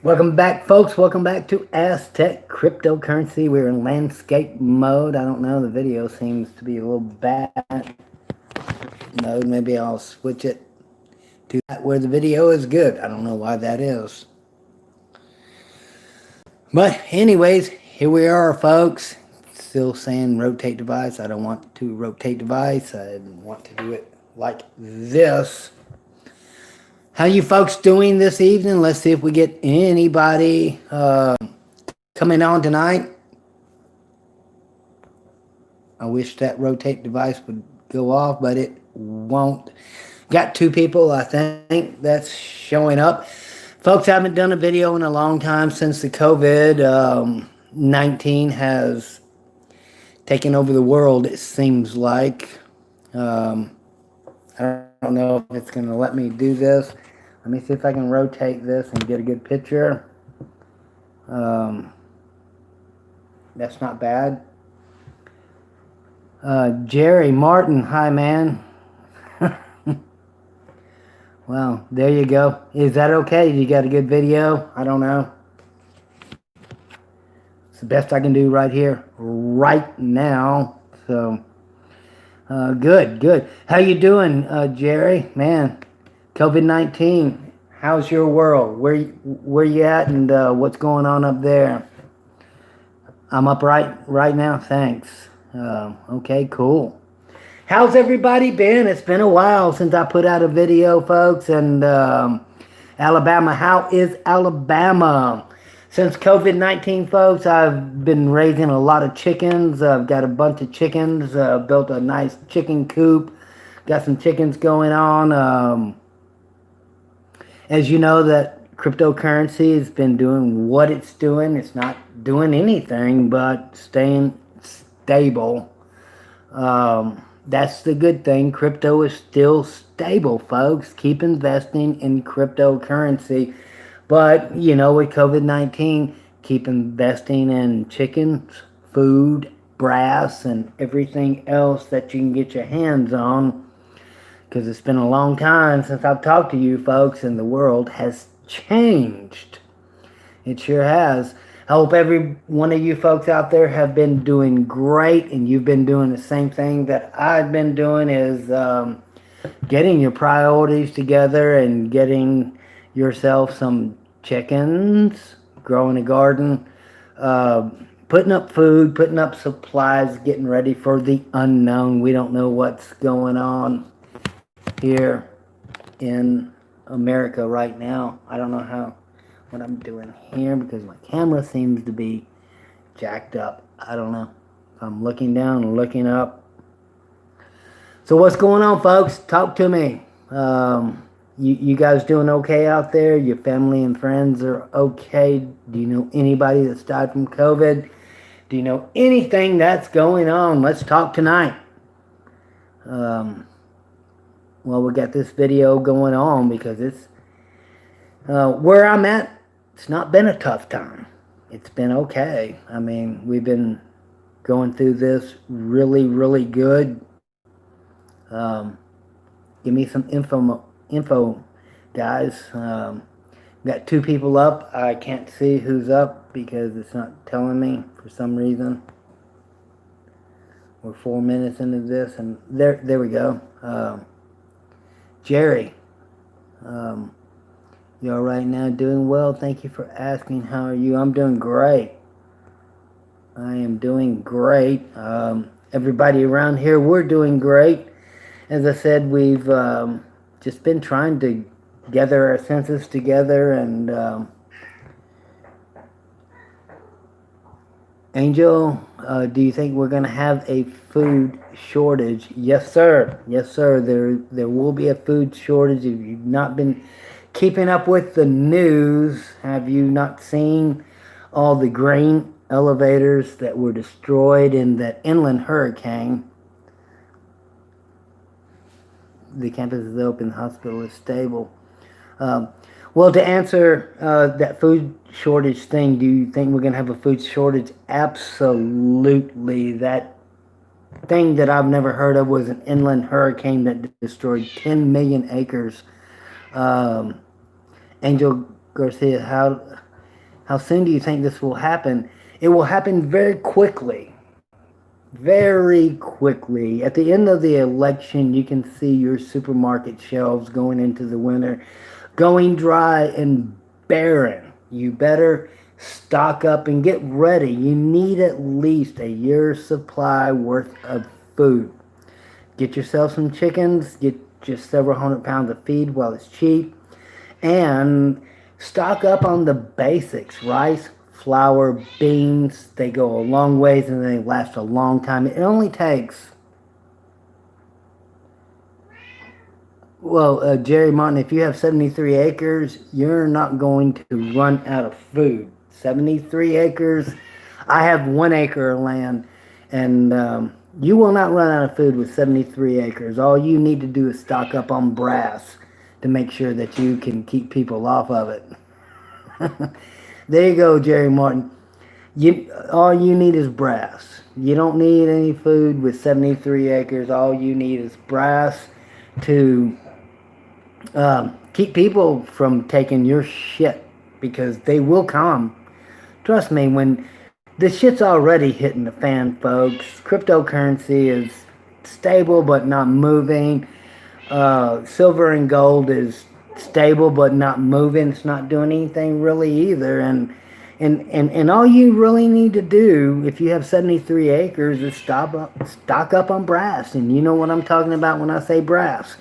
Welcome back, folks. Welcome back to Aztec Cryptocurrency. We're in landscape mode. I don't know. The video seems to be a little bad mode. Maybe I'll switch it to that where the video is good. I don't know why that is. But anyways, here we are, folks. Still saying rotate device. I don't want to rotate device. I want to do it like this. How you folks doing this evening? Let's see if we get anybody coming on tonight. I wish that rotate device would go off, but it won't. Got two people, I think, that's showing up. Folks, I haven't done a video in a long time since the COVID-19 has taken over the world, it seems like. I don't know if it's going to let me do this. Let me see if I can rotate this and get a good picture. That's not bad. Jerry Martin, hi man. Well, there you go. Is that okay? You got a good video? I don't know. It's the best I can do right here, right now. So, good. How you doing, Jerry? Man, COVID-19. How's your world? Where you at, and what's going on up there? I'm up right now. Thanks. Okay, cool. How's everybody been? It's been a while since I put out a video, folks. And Alabama, how is Alabama? Since COVID-19, folks, I've been raising a lot of chickens. I've got a bunch of chickens. Built a nice chicken coop. Got some chickens going on. As you know, that cryptocurrency has been doing what it's doing. It's not doing anything but staying stable. That's the good thing. Crypto is still stable, folks. Keep investing in cryptocurrency. But, you know, with COVID-19, keep investing in chickens, food, brass, and everything else that you can get your hands on. Because it's been a long time since I've talked to you folks, and the world has changed. It sure has. I hope every one of you folks out there have been doing great, and you've been doing the same thing that I've been doing, is getting your priorities together and getting yourself some chickens, growing a garden, putting up food, putting up supplies, getting ready for the unknown. We don't know what's going on here in America right now. I don't know what I'm doing here because my camera seems to be jacked up. I don't know if I'm looking down or looking up. So what's going on, folks? Talk to me. You guys doing okay out there? Your family and friends are okay? Do you know anybody that's died from COVID? Do you know anything that's going on? Let's talk tonight. Well, we got this video going on because it's where I'm at. It's not been a tough time. It's been okay. I mean, we've been going through this really good. Give me some info, guys. Got two people up. I can't see who's up because it's not telling me for some reason. We're 4 minutes into this, and there we go. Jerry, you all right now? Doing well. Thank you for asking. How are you? I'm doing great. I am doing great. Everybody around here, we're doing great. As I said, we've just been trying to gather our senses together, and Angel, do you think we're going to have a food shortage? Yes, sir. Yes, sir. There will be a food shortage. If you've not been keeping up with the news, have you not seen all the grain elevators that were destroyed in that inland hurricane? The campus is open, the hospital is stable. Well, to answer that food shortage thing, do you think we're going to have a food shortage? Absolutely. That thing that I've never heard of was an inland hurricane that destroyed 10 million acres. Angel Garcia, How soon do you think this will happen? It will happen very quickly. Very quickly. At the end of the election, you can see your supermarket shelves going into the winter going dry and barren. You better stock up and get ready. You need at least a year's supply worth of food. Get yourself some chickens, get just several hundred pounds of feed while it's cheap, and stock up on the basics: rice, flour, beans. They go a long ways and they last a long time. It only takes, well, Jerry Martin, if you have 73 acres, you're not going to run out of food. 73 acres. I have 1 acre of land, and you will not run out of food with 73 acres. All you need to do is stock up on brass to make sure that you can keep people off of it. There you go, Jerry Martin. All you need is brass. You don't need any food with 73 acres. All you need is brass to keep people from taking your shit, because they will come. Trust me, when the shit's already hitting the fan, folks. Cryptocurrency is stable but not moving. Silver and gold is stable but not moving. It's not doing anything really either. And all you really need to do, if you have 73 acres, is stock up on brass. And you know what I'm talking about when I say brass,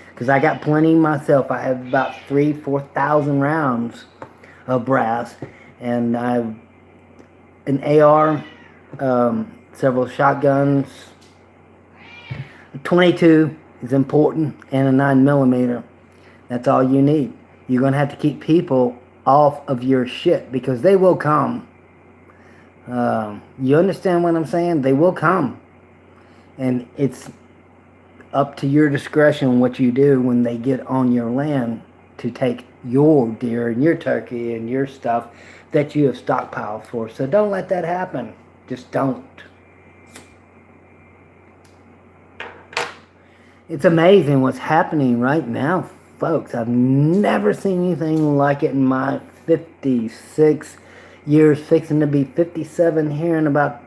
because I got plenty myself. I have about 4,000 rounds of brass, and I have an AR, several shotguns. 22 is important, and a 9mm. That's all you need. You're going to have to keep people off of your shit, because they will come. You understand what I'm saying? They will come. And it's up to your discretion what you do when they get on your land to take your deer and your turkey and your stuff that you have stockpiled for. So don't let that happen. Just don't. It's amazing what's happening right now, folks. I've never seen anything like it in my 56 years, fixing to be 57 here in about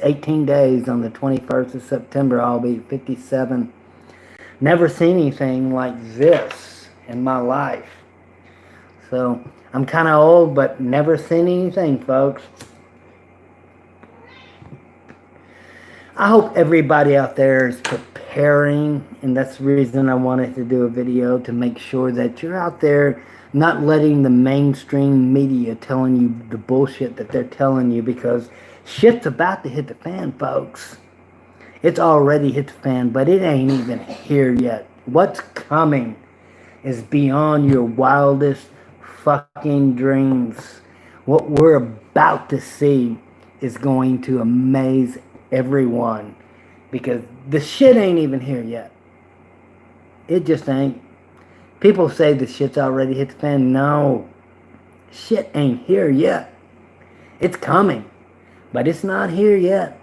18 days. On the 21st of September, I'll be 57. Never seen anything like this in my life. So I'm kind of old, but never seen anything, folks. I hope everybody out there is preparing, and that's the reason I wanted to do a video, to make sure that you're out there not letting the mainstream media telling you the bullshit that they're telling you, because shit's about to hit the fan, folks. It's already hit the fan, but it ain't even here yet. What's coming is beyond your wildest fucking dreams. What we're about to see is going to amaze everyone, because the shit ain't even here yet. It just ain't. People say the shit's already hit the fan. No, shit ain't here yet. It's coming, but it's not here yet.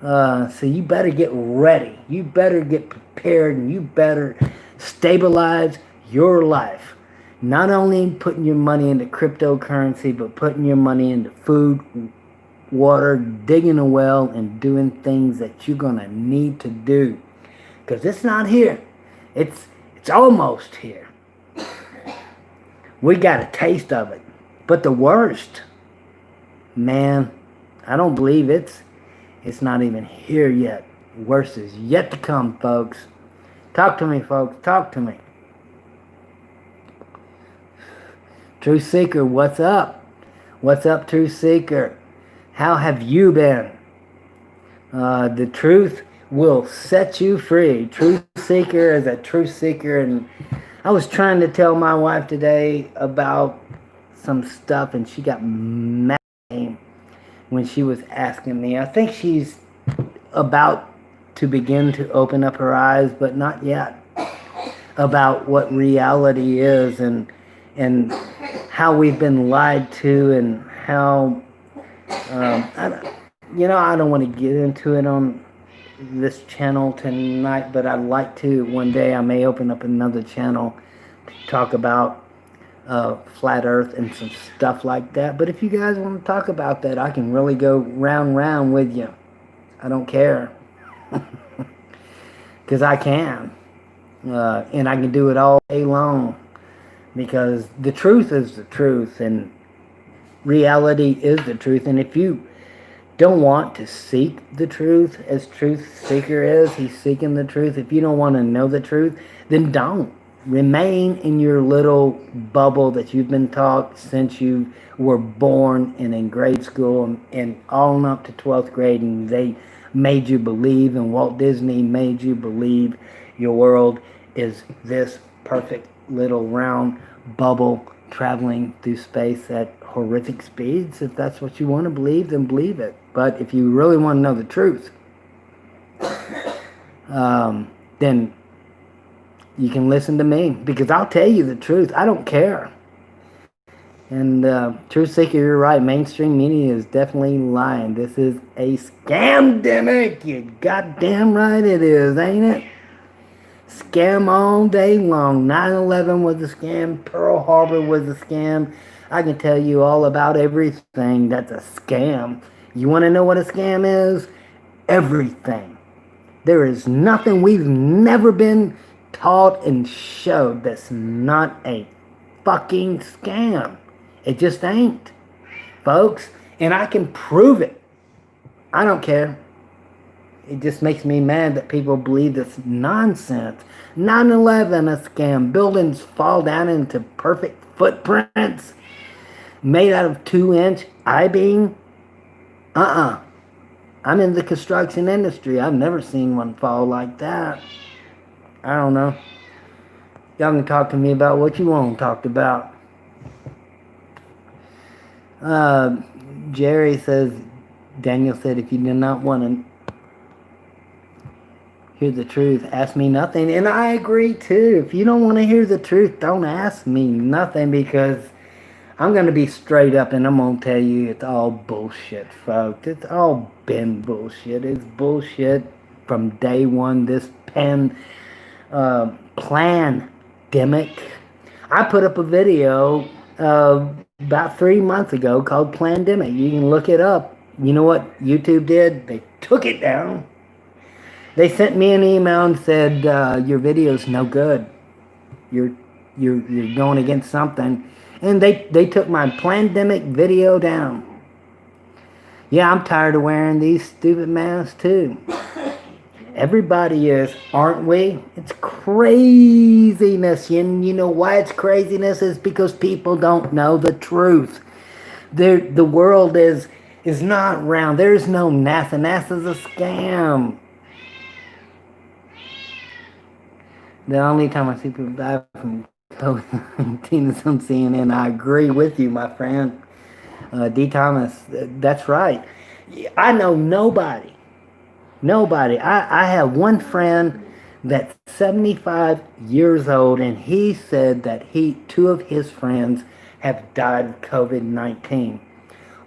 So you better get ready. You better get prepared, and you better stabilize your life. Not only putting your money into cryptocurrency, but putting your money into food, water, digging a well, and doing things that you're going to need to do. Because it's not here. It's almost here. We got a taste of it. But the worst, man, I don't believe it's not even here yet. Worst is yet to come, folks. Talk to me, folks. Talk to me. Truth Seeker, what's up? What's up, Truth Seeker? How have you been? The truth will set you free. Truth Seeker is a truth seeker. And I was trying to tell my wife today about some stuff, and she got mad when she was asking me. I think she's about to begin to open up her eyes, but not yet, about what reality is, and how we've been lied to, and how I don't want to get into it on this channel tonight, but I'd like to. One day I may open up another channel to talk about flat earth and some stuff like that. But if you guys want to talk about that, I can really go round with you. I don't care. Because I can. And I can do it all day long. Because the truth is the truth, and reality is the truth. And if you don't want to seek the truth, as truth seeker is, he's seeking the truth. If you don't want to know the truth, then don't. Remain in your little bubble that you've been taught since you were born and in grade school and all up to 12th grade, and they made you believe, and Walt Disney made you believe your world is this perfect little round bubble traveling through space at horrific speeds. If that's what you want to believe, then believe it. But if you really want to know the truth, then you can listen to me, because I'll tell you the truth. I don't care. And Truth Seeker, you're right. Mainstream media is definitely lying. This is a scamdemic. You goddamn right it is, ain't it? Scam all day long. 9/11 was a scam. Pearl Harbor was a scam. I can tell you all about everything that's a scam. You want to know what a scam is? Everything. There is nothing we've never been taught and showed that's not a fucking scam. It just ain't, folks. And I can prove it. I don't care. It just makes me mad that people believe this nonsense. 9/11, a scam. Buildings fall down into perfect footprints made out of 2-inch I-beam. I'm in the construction industry. I've never seen one fall like that. I don't know. Y'all can talk to me about what you want to talk about. Jerry says, Daniel said, if you do not want to hear the truth, ask me nothing. And I agree too. If you don't want to hear the truth, don't ask me nothing, because I'm going to be straight up and I'm going to tell you it's all bullshit, folks. It's all been bullshit. It's bullshit from day one. This pandemic. I put up a video about 3 months ago called Plandemic. You can look it up. You know what YouTube did? They took it down. They sent me an email and said, your video's no good. You're going against something. And they took my Plandemic video down. Yeah, I'm tired of wearing these stupid masks too. Everybody is, aren't we? It's craziness. And you know why it's craziness? Is because people don't know the truth. The world is not round. There's no NASA. NASA's a scam. The only time I see people die from COVID-19 is on CNN. I agree with you, my friend. D. Thomas, that's right. I know nobody. I have one friend that's 75 years old, and he said that two of his friends have died of COVID-19.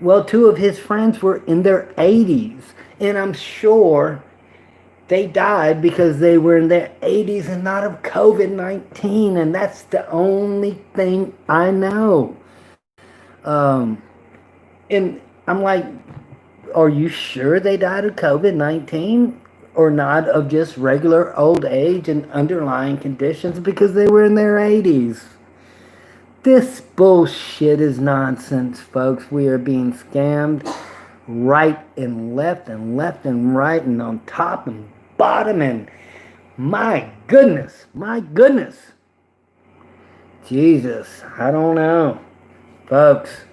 Well, two of his friends were in their 80s, and I'm sure they died because they were in their 80s and not of COVID-19, and that's the only thing I know. And I'm like, are you sure they died of COVID-19 or not of just regular old age and underlying conditions because they were in their 80s? This bullshit is nonsense, folks. We are being scammed right and left and right and on top and bottom, and my goodness. Jesus, I don't know. Folks,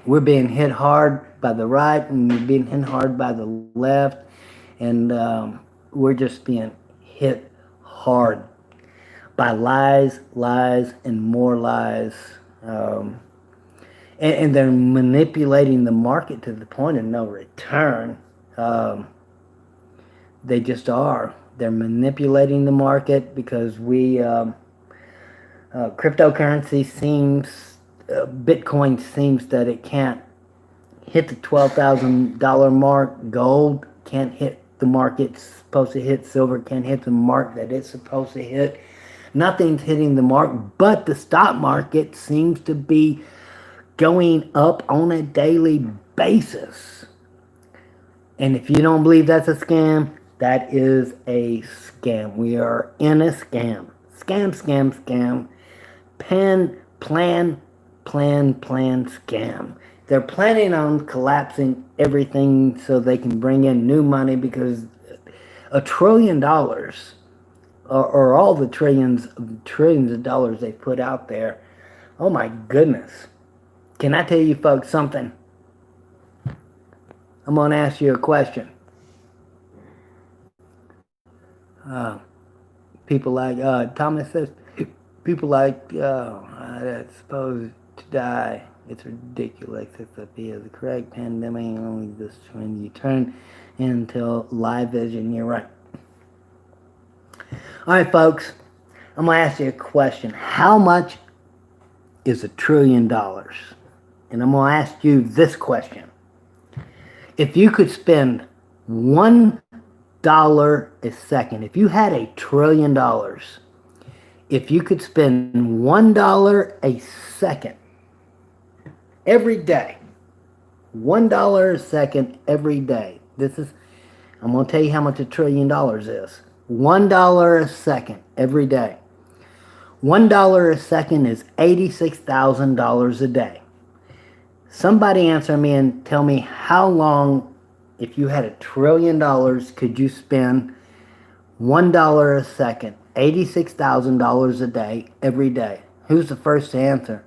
we're being hit hard by the right and we're being hit hard by the left, and we're just being hit hard by lies, and more lies. And they're manipulating the market to the point of no return. They just are. They're manipulating the market because cryptocurrency seems, Bitcoin seems that it can't hit the $12,000 mark. Gold can't hit the mark it's supposed to hit. Silver can't hit the mark that it's supposed to hit. Nothing's hitting the mark, but the stock market seems to be going up on a daily basis. And if you don't believe that's a scam, that is a scam. We are in a scam. Scam, scam, scam. Plan, scam. They're planning on collapsing everything so they can bring in new money because $1 trillion, or all the trillions of dollars they put out there, oh my goodness. Can I tell you folks something? I'm going to ask you a question. People like, Thomas says, people like, I suppose to die. It's ridiculous. If he is correct, pandemic only this when you turn into live vision. You're right. All right, folks. I'm going to ask you a question. How much is $1 trillion? And I'm going to ask you this question. If you could spend $1 a second, if you had $1 trillion, if you could spend $1 a second every day, $1 a second every day. I'm going to tell you how much $1 trillion is. $1 a second every day. $1 a second is $86,000 a day. Somebody answer me and tell me how long, if you had $1 trillion, could you spend $1 a second, $86,000 a day, every day? Who's the first to answer?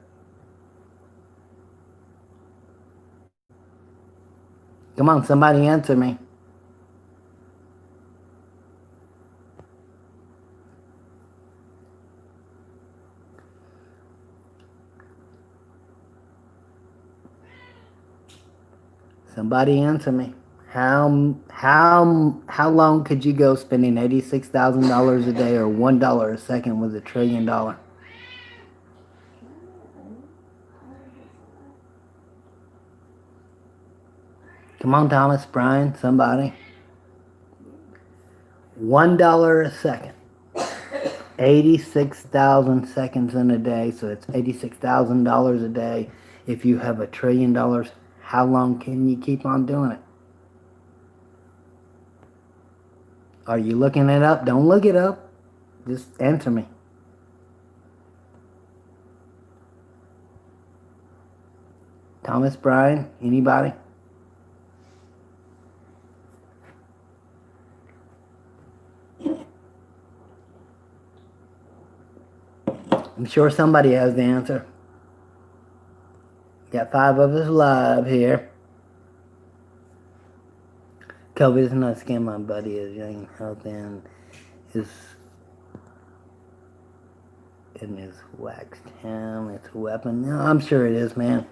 Come on, somebody answer me. Somebody answer me. How long could you go spending $86,000 a day or $1 a second with $1 trillion? Come on, Thomas, Brian, somebody. $1 a second. 86,000 seconds in a day, so it's $86,000 a day. If you have $1 trillion, how long can you keep on doing it? Are you looking it up? Don't look it up. Just answer me. Thomas, Brian, anybody? I'm sure somebody has the answer. Got 5 of us live here. COVID is not a scam. My buddy is young, healthy, and is waxed him. It's a weapon. No, I'm sure it is, man.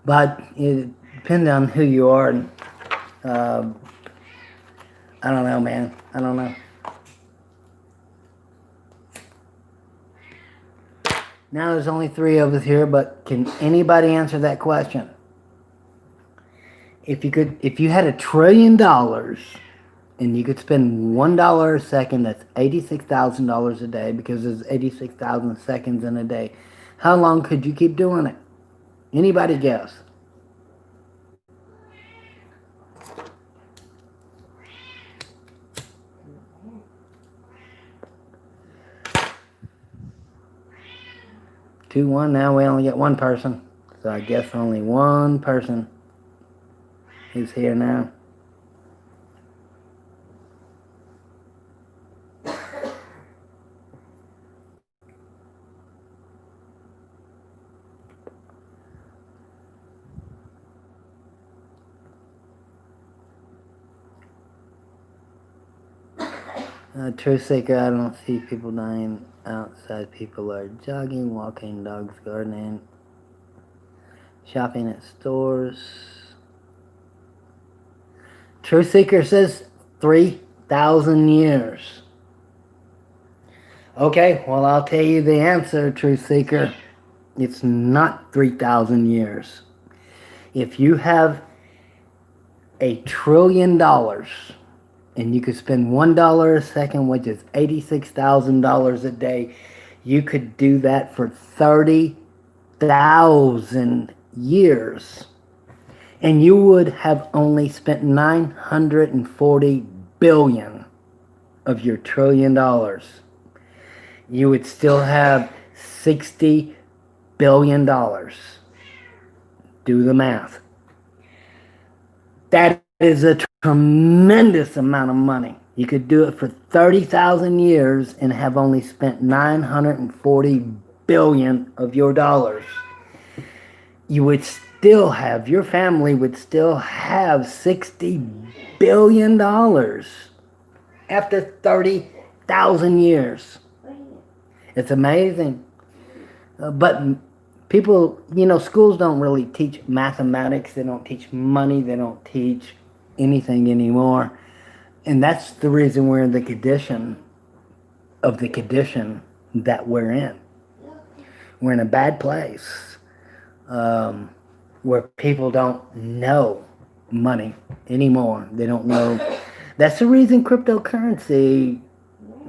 But it depends on who you are. And, I don't know, man. I don't know. Now there's only 3 of us here, but can anybody answer that question? If you had $1 trillion and you could spend $1 a second, that's $86,000 a day because there's 86,000 seconds in a day. How long could you keep doing it? Anybody guess? Two, one. Now we only get one person. So I guess only one person is here now. Truth Seeker, I don't see people dying outside. People are jogging, walking, dogs gardening, shopping at stores. Truth Seeker says 3,000 years. Okay, well, I'll tell you the answer, Truth Seeker. It's not 3,000 years. If you have $1 trillion, and you could spend $1 a second, which is $86,000 a day. You could do that for 30,000 years, and you would have only spent 940 billion of your $1 trillion. You would still have $60 billion. Do the math. That is a tremendous amount of money. You could do it for 30,000 years and have only spent 940 billion of your dollars. You would still have, your family would still have $60 billion after 30,000 years. It's amazing. But people, schools don't really teach mathematics. They don't teach money. They don't teach anything anymore. And that's the reason we're in the condition that we're in. We're in a bad place where people don't know money anymore. They don't know. That's the reason cryptocurrency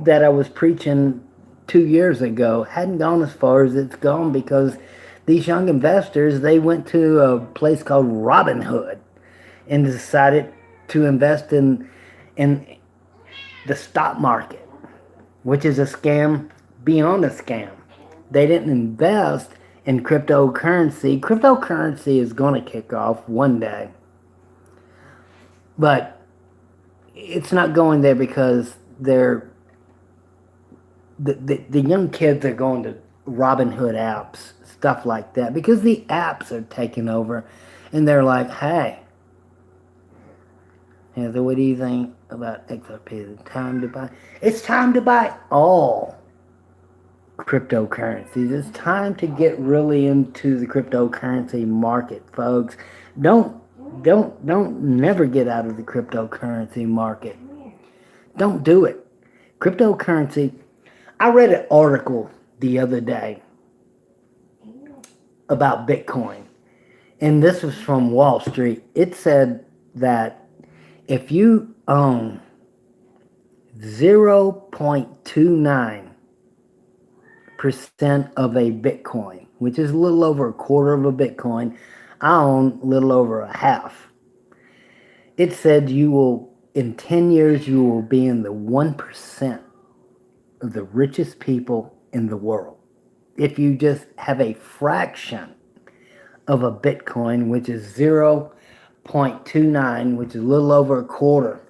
that I was preaching 2 years ago hadn't gone as far as it's gone, because these young investors, they went to a place called Robinhood and decided to invest in the stock market, which is a scam beyond a scam. They didn't invest in cryptocurrency. Cryptocurrency is going to kick off one day, but it's not going there because the young kids are going to Robinhood apps, stuff like that, because the apps are taking over, and they're like, hey, so what do you think about XRP? Is it time to buy? It's time to buy all cryptocurrencies. It's time to get really into the cryptocurrency market, folks. Don't never get out of the cryptocurrency market. Don't do it. Cryptocurrency. I read an article the other day about Bitcoin, and this was from Wall Street. It said that if you own 0.29% of a Bitcoin, which is a little over a quarter of a Bitcoin, I own a little over a half. It said in 10 years, you will be in the 1% of the richest people in the world. If you just have a fraction of a Bitcoin, which is 0.29, which is a little over a quarter,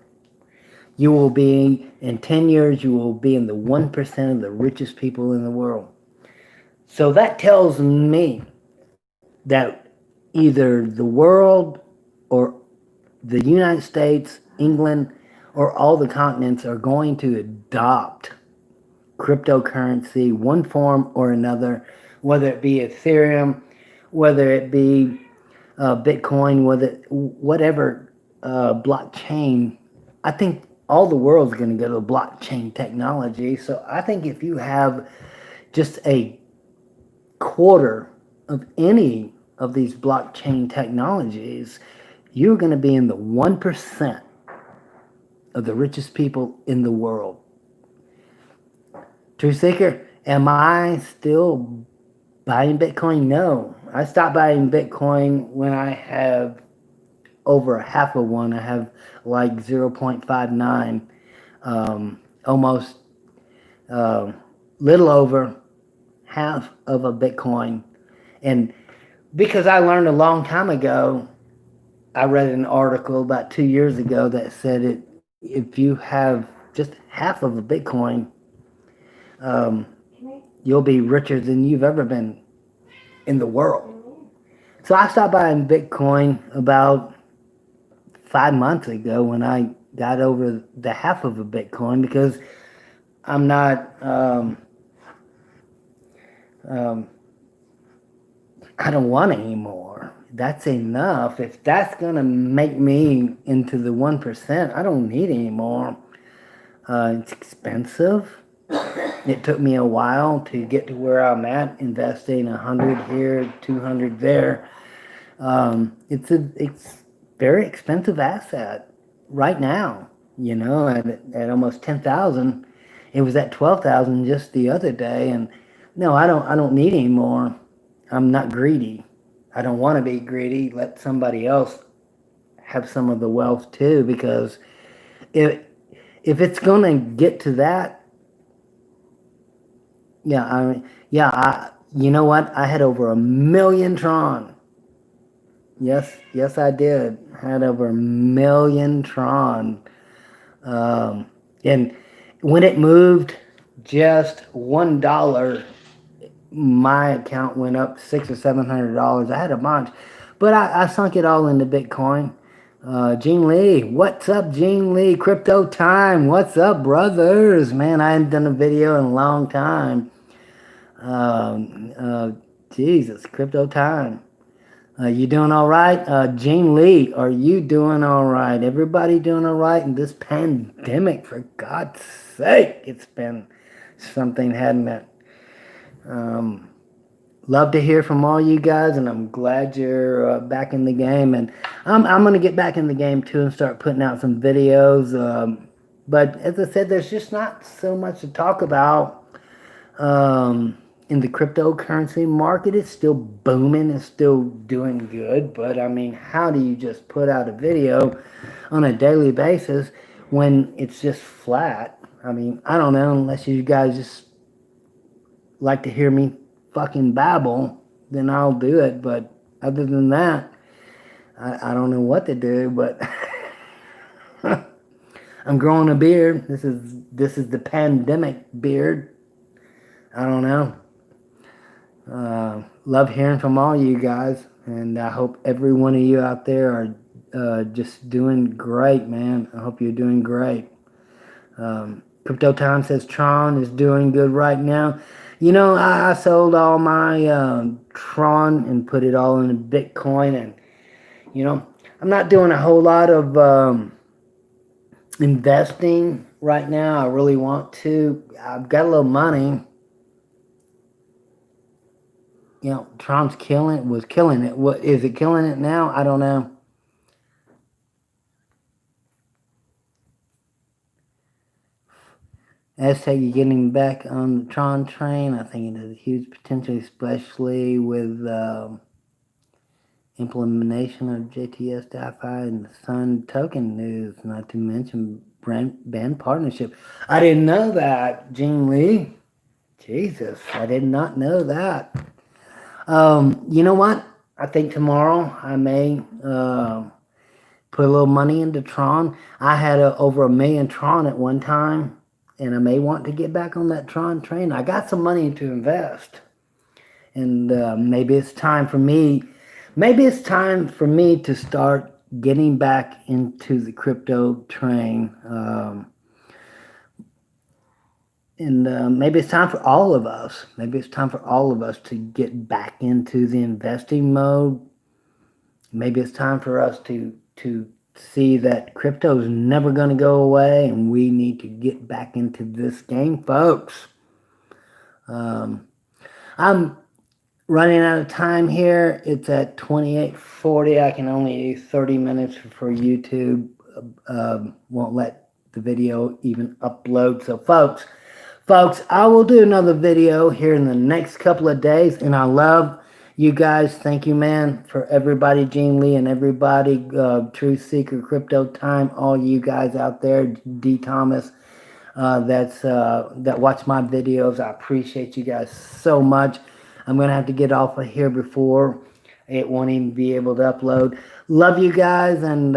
you will be, in 10 years, you will be in the 1% of the richest people in the world. So that tells me that either the world or the United States, England, or all the continents are going to adopt cryptocurrency, one form or another, whether it be Ethereum, whether it be Bitcoin, whatever blockchain. I think all the world's going to go to blockchain technology. So I think if you have just a quarter of any of these blockchain technologies, you're going to be in the 1% of the richest people in the world. Truth Seeker, am I still buying Bitcoin? No. I stopped buying Bitcoin when I have over half of one. I have like 0.59, almost little over half of a Bitcoin. And because I learned a long time ago, I read an article about 2 years ago that said if you have just half of a Bitcoin, you'll be richer than you've ever been in the world. So I stopped buying Bitcoin about 5 months ago when I got over the half of a Bitcoin, because I'm not, I don't want any more. That's enough. If that's going to make me into the 1%, I don't need any more. It's expensive. It took me a while to get to where I'm at, investing 100 here, 200 there. It's very expensive asset right now. at almost 10,000. It was at 12,000 just the other day, and no, I don't need any more. I'm not greedy. I don't want to be greedy. Let somebody else have some of the wealth too, because if if it's gonna get to that, yeah, I mean, yeah, you know what? I had over 1 million Tron. Yes, yes, I did. Had over 1 million Tron. And when it moved just $1, my account went up $600 or $700. I had a bunch, but I sunk it all into Bitcoin. Gene Lee, what's up, Gene Lee? Crypto time, what's up, brothers? Man, I hadn't done a video in a long time. Um, uh, Jesus, crypto time. You doing all right? Gene Lee, are you doing all right? Everybody doing all right in this pandemic? For God's sake, it's been something, hadn't it? Um, Love to hear from all you guys, and I'm glad you're back in the game. And I'm going to get back in the game too and start putting out some videos. But as I said, there's just not so much to talk about. In the cryptocurrency market, it's still booming, it's still doing good, but I mean, how do you just put out a video on a daily basis when it's just flat? I mean, I don't know, unless you guys just like to hear me fucking babble, then I'll do it, but other than that, I don't know what to do, but I'm growing a beard. This is the pandemic beard. I don't know. Love hearing from all you guys, and I hope every one of you out there are just doing great, man. I hope you're doing great. Crypto Time says Tron is doing good right now. I sold all my Tron and put it all in Bitcoin, and I'm not doing a whole lot of investing right now. I really want to. I've got a little money. Trump's was killing it. What is it killing it now? I don't know. Aztec, you're getting back on the Tron train. I think it has a huge potential, especially with implementation of JTS DeFi and the Sun token news, not to mention band partnership. I didn't know that, Gene Lee. Jesus, I did not know that. You know what? I think tomorrow I may put a little money into Tron. I had over 1 million Tron at one time, and I may want to get back on that Tron train. I got some money to invest, and maybe it's time for me. Maybe it's time for me to start getting back into the crypto train. And maybe it's time for all of us. Maybe it's time for all of us to get back into the investing mode. Maybe it's time for us to see that crypto is never going to go away, and we need to get back into this game, folks. I'm running out of time here. It's at 28:40. I can only do 30 minutes for YouTube. Won't let the video even upload. So, Folks, I will do another video here in the next couple of days, and I love you guys. Thank you, man, for everybody, Gene Lee and everybody, Truth Seeker, Crypto Time, all you guys out there, D. Thomas, that watch my videos. I appreciate you guys so much. I'm going to have to get off of here before it won't even be able to upload. Love you guys, and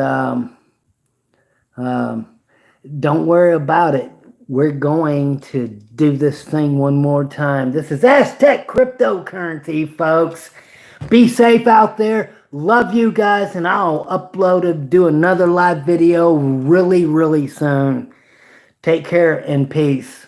don't worry about it. We're going to do this thing one more time. This is Aztec Cryptocurrency, folks. Be safe out there. Love you guys, and I'll do another live video really, really soon. Take care and peace.